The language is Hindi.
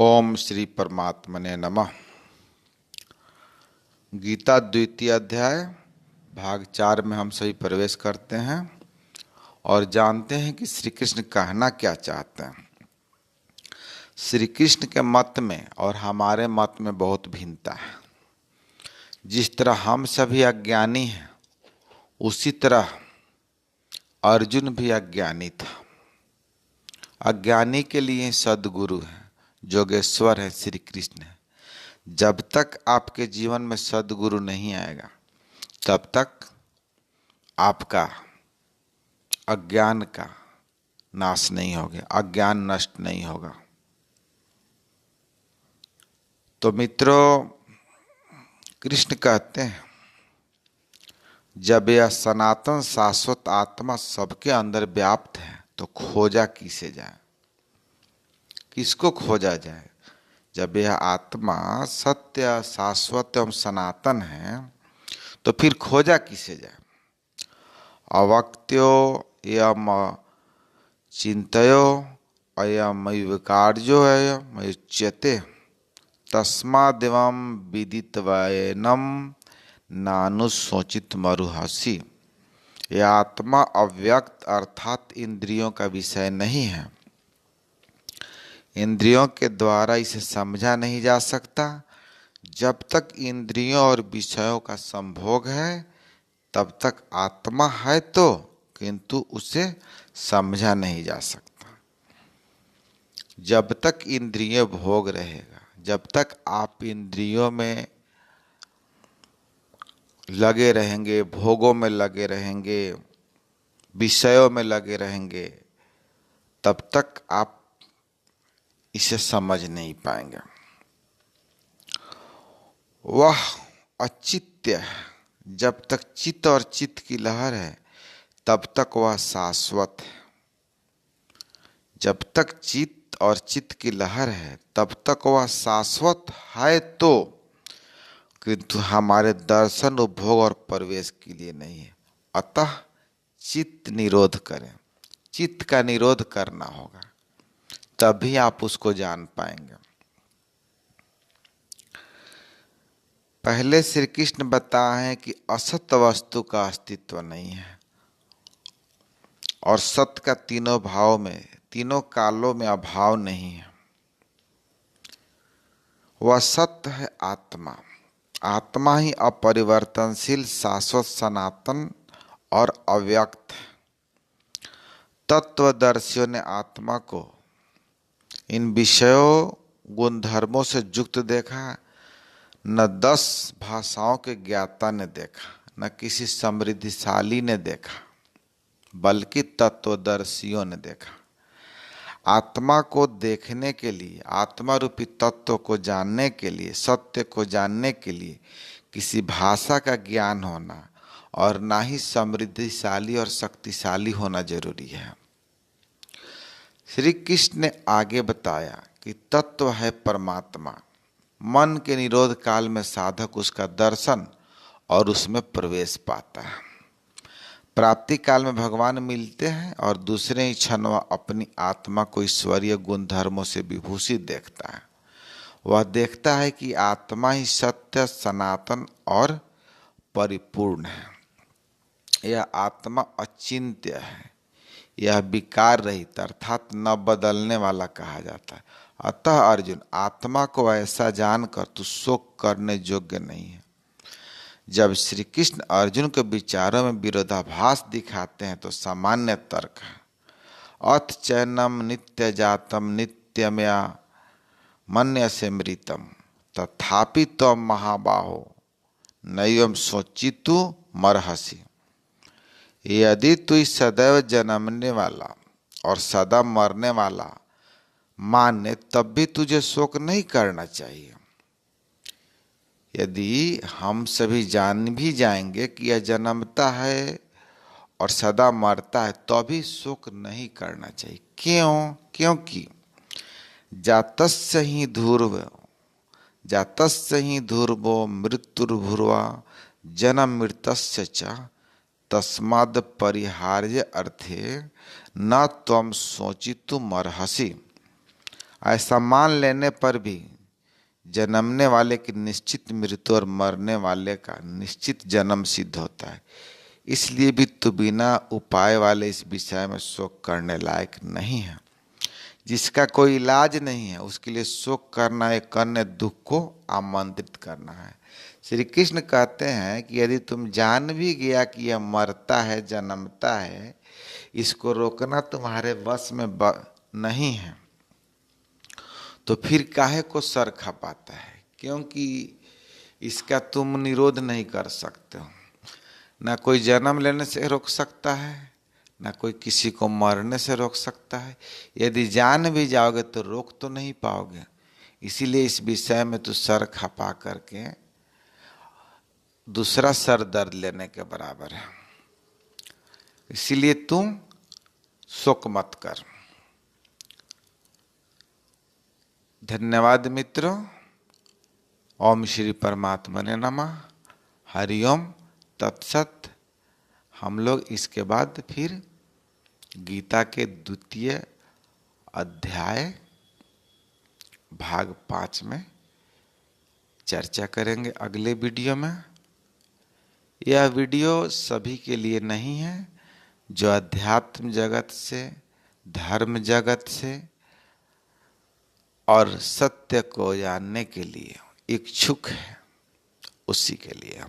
ओम श्री परमात्मने नमः। गीता द्वितीय अध्याय भाग 4 में हम सभी प्रवेश करते हैं और जानते हैं कि श्री कृष्ण कहना क्या चाहते हैं। श्री कृष्ण के मत में और हमारे मत में बहुत भिन्नता है। जिस तरह हम सभी अज्ञानी हैं, उसी तरह अर्जुन भी अज्ञानी था। अज्ञानी के लिए सद्गुरु है, जोगेश्वर है, श्री कृष्ण है। जब तक आपके जीवन में सद्गुरु नहीं आएगा, तब तक आपका अज्ञान का नाश नहीं होगा, अज्ञान नष्ट नहीं होगा। तो मित्रों, कृष्ण कहते हैं, जब यह सनातन शाश्वत आत्मा सबके अंदर व्याप्त है तो खोजा किसे जाए, किसको खोजा जाए। जब यह आत्मा सत्य शाश्वत एवं सनातन है तो फिर खोजा किसे जाए। अवक्त्यो यम चिंतयो अयम विकार्यो अयमुच्यते तस्मादेवं विदितवैनम नानुशोचित मरुहसी। यह आत्मा अव्यक्त अर्थात इंद्रियों का विषय नहीं है। इंद्रियों के द्वारा इसे समझा नहीं जा सकता। जब तक इंद्रियों और विषयों का संभोग है तब तक आत्मा है तो, किंतु उसे समझा नहीं जा सकता। जब तक इंद्रिय भोग रहेगा, जब तक आप इंद्रियों में लगे रहेंगे, भोगों में लगे रहेंगे, विषयों में लगे रहेंगे, तब तक आप इसे समझ नहीं पाएंगे। वह अचित्य है। जब तक चित्त और चित्त की लहर है तब तक वह शाश्वत है। जब तक चित्त और चित्त की लहर है तब तक वह शाश्वत है तो, किंतु हमारे दर्शन उपभोग और प्रवेश के लिए नहीं है। अतः चित्त निरोध करें, चित्त का निरोध करना होगा, तभी आप उसको जान पाएंगे। पहले श्री कृष्ण बताए हैं कि असत वस्तु का अस्तित्व नहीं है और सत्य का तीनों भाव में, तीनों कालों में अभाव नहीं है। वह सत्य है आत्मा। आत्मा ही अपरिवर्तनशील, शाश्वत, सनातन और अव्यक्त है। तत्वदर्शियों ने आत्मा को इन विषयों गुणधर्मों से युक्त देखा। न 10 भाषाओं के ज्ञाता ने देखा, न किसी समृद्धिशाली ने देखा, बल्कि तत्वदर्शियों ने देखा। आत्मा को देखने के लिए, आत्मा रूपी तत्व को जानने के लिए, सत्य को जानने के लिए किसी भाषा का ज्ञान होना और ना ही समृद्धिशाली और शक्तिशाली होना जरूरी है। श्री कृष्ण ने आगे बताया कि तत्व है परमात्मा। मन के निरोध काल में साधक उसका दर्शन और उसमें प्रवेश पाता है। प्राप्ति काल में भगवान मिलते हैं और दूसरे ही क्षण वह अपनी आत्मा को ईश्वरीय गुण धर्मों से विभूषित देखता है। वह देखता है कि आत्मा ही सत्य, सनातन और परिपूर्ण है। यह आत्मा अचिंत्य है। यह विकार रहित अर्थात न बदलने वाला कहा जाता है। अतः अर्जुन, आत्मा को ऐसा जानकर तू शोक करने योग्य नहीं है। जब श्री कृष्ण अर्जुन के विचारों में विरोधाभास दिखाते हैं तो सामान्य तर्क है, अथ चैनम नित्य जातम नित्यमया मन्यसे मृतम तथापि त्वं महाबाहो नैवं शोचितु मरहसि। यदि तू सदैव जन्मने वाला और सदा मरने वाला माने, तब भी तुझे शोक नहीं करना चाहिए। यदि हम सभी जान भी जाएंगे कि यह जन्मता है और सदा मरता है, तो भी शोक नहीं करना चाहिए। क्यों? क्योंकि जातस्य ही ध्रुवो मृत्युर्भुर्वा जन्म मृतस्य च तस्माद् परिहार्य अर्थे न त्वं शोचितुम् अर्हसि। ऐसा मान लेने पर भी जन्मने वाले की निश्चित मृत्यु और मरने वाले का निश्चित जन्म सिद्ध होता है। इसलिए भी तू बिना उपाय वाले इस विषय में शोक करने लायक नहीं है। जिसका कोई इलाज नहीं है उसके लिए शोक करना एक अन्य दुख को आमंत्रित करना है। श्री कृष्ण कहते हैं कि यदि तुम जान भी गया कि यह मरता है जन्मता है, इसको रोकना तुम्हारे वश में नहीं है, तो फिर काहे को सर खपाता है? क्योंकि इसका तुम निरोध नहीं कर सकते हो। ना कोई जन्म लेने से रोक सकता है, ना कोई किसी को मरने से रोक सकता है। यदि जान भी जाओगे तो रोक तो नहीं पाओगे। इसीलिए इस विषय में तो सर खपा करके दूसरा सर दर्द लेने के बराबर है। इसीलिए तुम शोक मत कर। धन्यवाद मित्रों। ओम श्री परमात्मा ने नमः। हरिओम तत्सत। हम लोग इसके बाद फिर गीता के द्वितीय अध्याय भाग 5 में चर्चा करेंगे अगले वीडियो में। यह वीडियो सभी के लिए नहीं है जो अध्यात्म जगत से, धर्म जगत से और सत्य को जानने के लिए इच्छुक है, उसी के लिए।